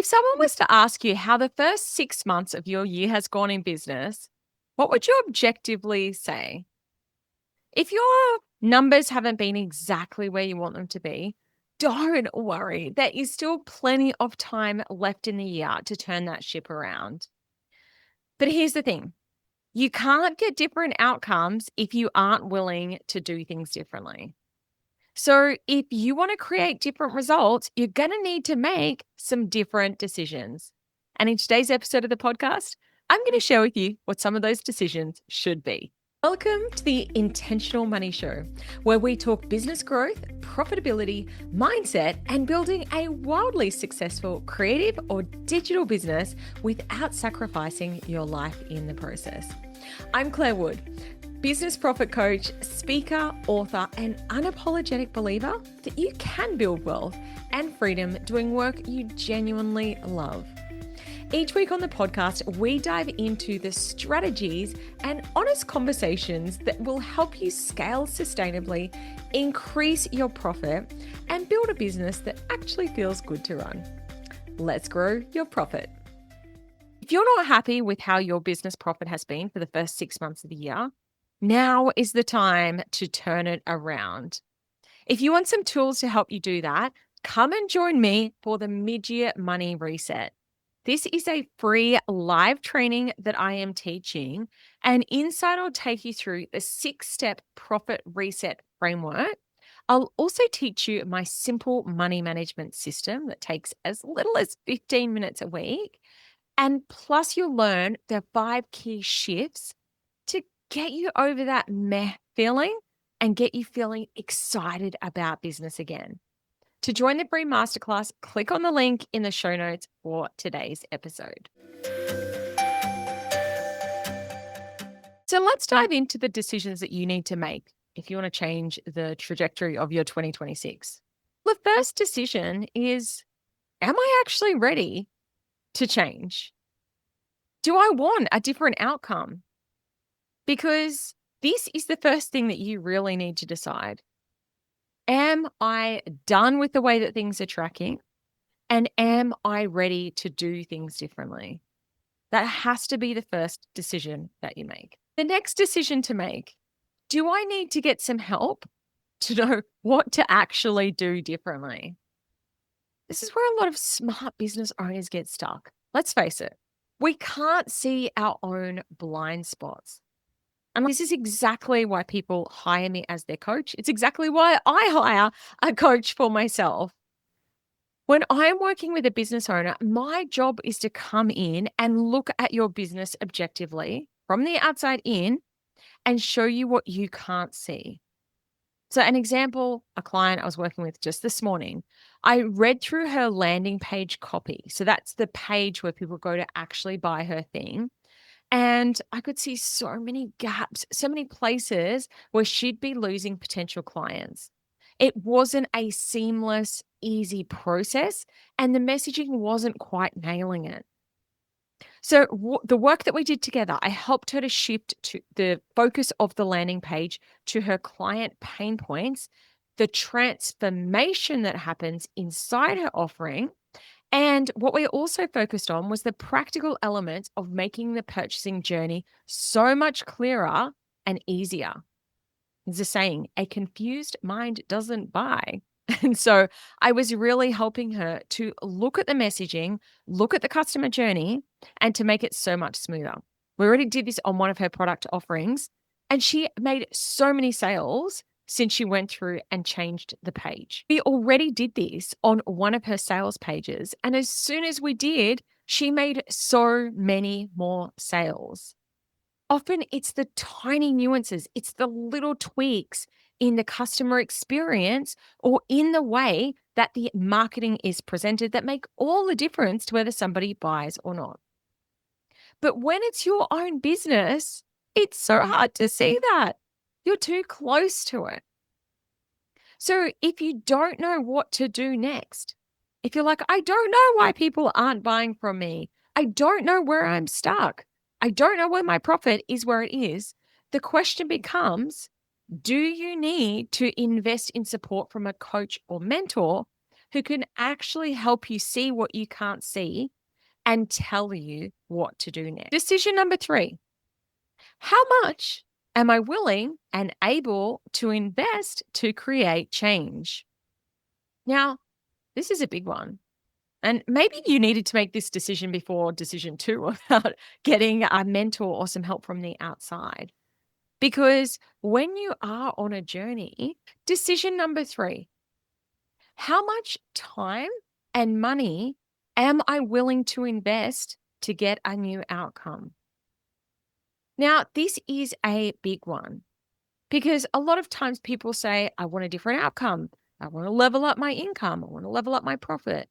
If someone was to ask you how the first 6 months of your year has gone in business, what would you objectively say? If your numbers haven't been exactly where you want them to be, don't worry. There is still plenty of time left in the year to turn that ship around. But here's the thing, you can't get different outcomes if you aren't willing to do things differently. So, if you want to create different results, you're going to need to make some different decisions. And in today's episode of the podcast, I'm going to share with you what some of those decisions should be. Welcome to the Intentional Money Show, where we talk business growth, profitability, mindset, and building a wildly successful creative or digital business without sacrificing your life in the process. I'm Clare Wood, business profit coach, speaker, author, and unapologetic believer that you can build wealth and freedom doing work you genuinely love. Each week on the podcast, we dive into the strategies and honest conversations that will help you scale sustainably, increase your profit, and build a business that actually feels good to run. Let's grow your profit. If you're not happy with how your business profit has been for the first 6 months of the year, now is the time to turn it around. If you want some tools to help you do that, come and join me for the Mid-Year Money Reset. This is a free live training that I am teaching, and inside I'll take you through the 6-step profit reset framework. I'll also teach you my simple money management system that takes as little as 15 minutes a week. And plus, you'll learn the 5 key shifts to get you over that meh feeling and get you feeling excited about business again. To join the free masterclass, click on the link in the show notes for today's episode. So let's dive into the decisions that you need to make if you want to change the trajectory of your 2026. The first decision is, am I actually ready to change? Do I want a different outcome? Because this is the first thing that you really need to decide. Am I done with the way that things are tracking? And am I ready to do things differently? That has to be the first decision that you make. The next decision to make, do I need to get some help to know what to actually do differently? This is where a lot of smart business owners get stuck. Let's face it, we can't see our own blind spots. And this is exactly why people hire me as their coach. It's exactly why I hire a coach for myself. When I'm working with a business owner, my job is to come in and look at your business objectively from the outside in and show you what you can't see. So, an example, a client I was working with just this morning, I read through her landing page copy. So, that's the page where people go to actually buy her thing. And I could see so many gaps, so many places where she'd be losing potential clients. It wasn't a seamless, easy process, and the messaging wasn't quite nailing it. So, the work that we did together, I helped her to shift to the focus of the landing page to her client pain points, the transformation that happens inside her offering, and what we also focused on was the practical elements of making the purchasing journey so much clearer and easier. There's a saying, a confused mind doesn't buy. And so I was really helping her to look at the messaging, look at the customer journey, and to make it so much smoother. We already did this on one of her product offerings, and she made so many sales since she went through and changed the page. We already did this on one of her sales pages. And as soon as we did, she made so many more sales. Often it's the tiny nuances, it's the little tweaks in the customer experience or in the way that the marketing is presented that make all the difference to whether somebody buys or not. But when it's your own business, it's so hard to see that. You're too close to it. So if you don't know what to do next, if you're like, I don't know why people aren't buying from me, I don't know where I'm stuck, I don't know where my profit is where it is, the question becomes, do you need to invest in support from a coach or mentor who can actually help you see what you can't see and tell you what to do next. Decision number 3. How much am I willing and able to invest to create change? Now, this is a big one. And maybe you needed to make this decision before decision 2 about getting a mentor or some help from the outside. Because when you are on a journey, decision number 3, how much time and money am I willing to invest to get a new outcome? Now, this is a big one because a lot of times people say, I want a different outcome. I want to level up my income. I want to level up my profit.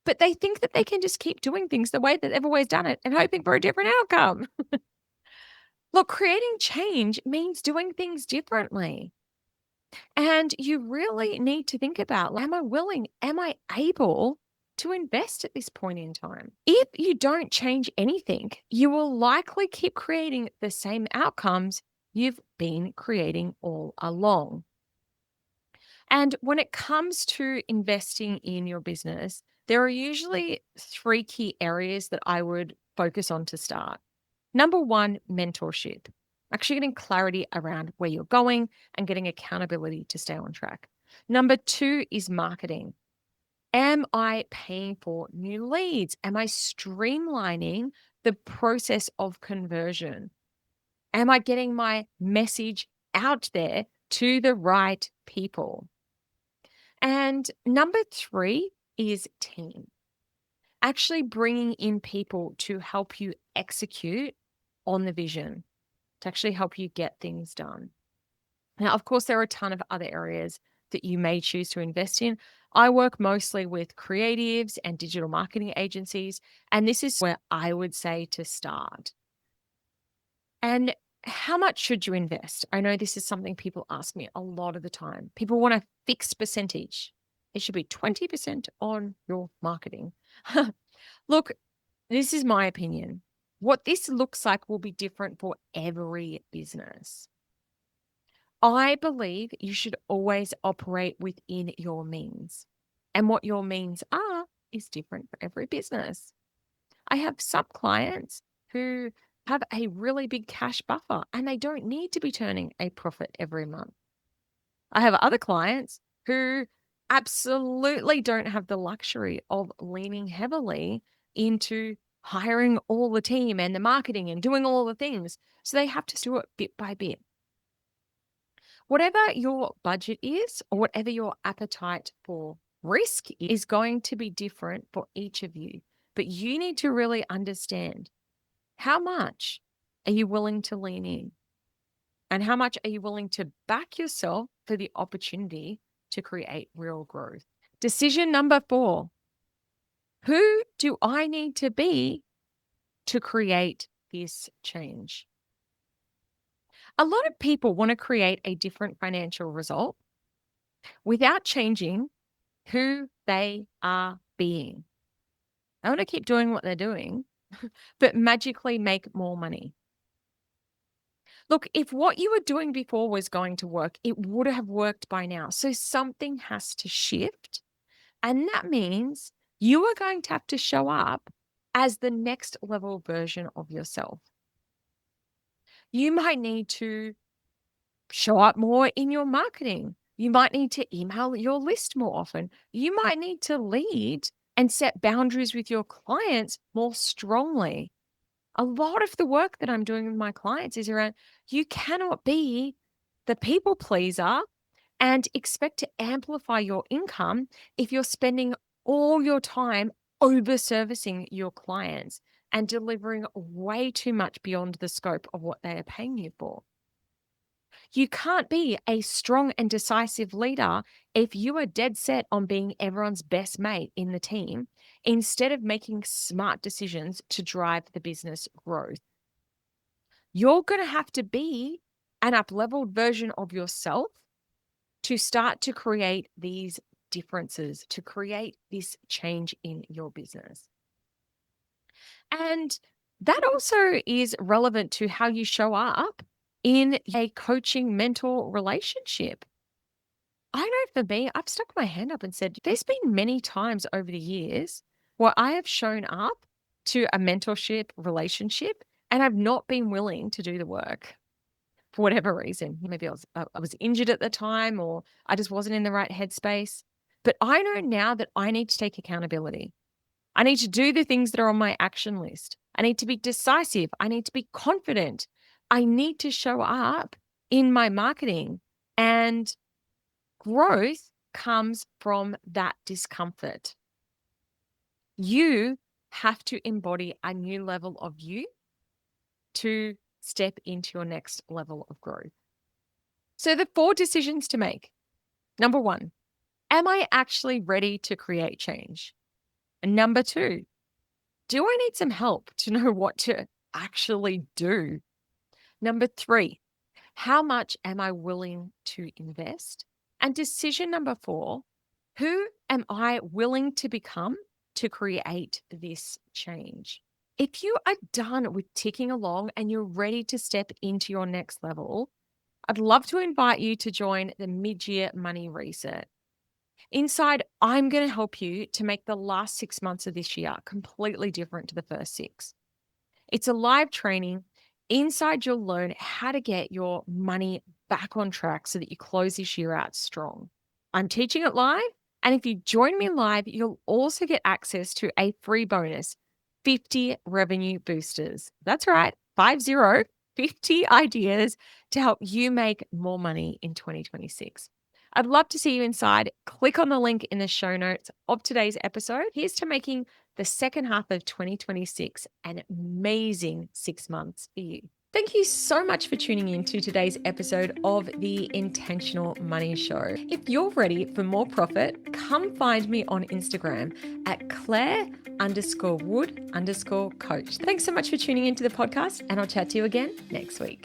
But they think that they can just keep doing things the way that they've always done it and hoping for a different outcome. Look, creating change means doing things differently. And you really need to think about, am I willing? Am I able to invest at this point in time? If you don't change anything, you will likely keep creating the same outcomes you've been creating all along. And when it comes to investing in your business, there are usually 3 key areas that I would focus on to start. Number 1, mentorship. Actually getting clarity around where you're going and getting accountability to stay on track. Number 2 is marketing. Am I paying for new leads? Am I streamlining the process of conversion? Am I getting my message out there to the right people? And number 3 is team. Actually bringing in people to help you execute on the vision, to actually help you get things done. Now, of course, there are a ton of other areas that you may choose to invest in. I work mostly with creatives and digital marketing agencies, and this is where I would say to start. And how much should you invest? I know this is something people ask me a lot of the time. People want a fixed percentage. It should be 20% on your marketing. Look, this is my opinion. What this looks like will be different for every business. I believe you should always operate within your means. And what your means are is different for every business. I have some clients who have a really big cash buffer and they don't need to be turning a profit every month. I have other clients who absolutely don't have the luxury of leaning heavily into hiring all the team and the marketing and doing all the things. So they have to do it bit by bit. Whatever your budget is, or whatever your appetite for risk is going to be different for each of you. But you need to really understand, how much are you willing to lean in? And how much are you willing to back yourself for the opportunity to create real growth? Decision number 4, who do I need to be to create this change? A lot of people want to create a different financial result without changing who they are being. They want to keep doing what they're doing, but magically make more money. Look, if what you were doing before was going to work, it would have worked by now. So something has to shift. And that means you are going to have to show up as the next level version of yourself. You might need to show up more in your marketing. You might need to email your list more often. You might need to lead and set boundaries with your clients more strongly. A lot of the work that I'm doing with my clients is around, you cannot be the people pleaser and expect to amplify your income if you're spending all your time over servicing your clients and delivering way too much beyond the scope of what they are paying you for. You can't be a strong and decisive leader if you are dead set on being everyone's best mate in the team instead of making smart decisions to drive the business growth. You're going to have to be an up-leveled version of yourself to start to create these differences, to create this change in your business. And that also is relevant to how you show up in a coaching mentor relationship. I know for me, I've stuck my hand up and said, there's been many times over the years where I have shown up to a mentorship relationship and I've not been willing to do the work for whatever reason. Maybe I was injured at the time, or I just wasn't in the right headspace. But I know now that I need to take accountability. I need to do the things that are on my action list. I need to be decisive. I need to be confident. I need to show up in my marketing, and growth comes from that discomfort. You have to embody a new level of you to step into your next level of growth. So, the 4 decisions to make. Number 1, am I actually ready to create change? And number 2, do I need some help to know what to actually do? Number 3, how much am I willing to invest? And decision number 4, who am I willing to become to create this change? If you are done with ticking along and you're ready to step into your next level, I'd love to invite you to join the mid-year money reset. Inside, I'm going to help you to make the last 6 months of this year completely different to the first 6. It's a live training. Inside, you'll learn how to get your money back on track so that you close this year out strong. I'm teaching it live. And if you join me live, you'll also get access to a free bonus, 50 revenue boosters. That's right, 50 ideas to help you make more money in 2026. I'd love to see you inside. Click on the link in the show notes of today's episode. Here's to making the second half of 2026 an amazing 6 months for you. Thank you so much for tuning in to today's episode of the Intentional Money Show. If you're ready for more profit, come find me on Instagram at Clare_Wood_coach. Thanks so much for tuning into the podcast, and I'll chat to you again next week.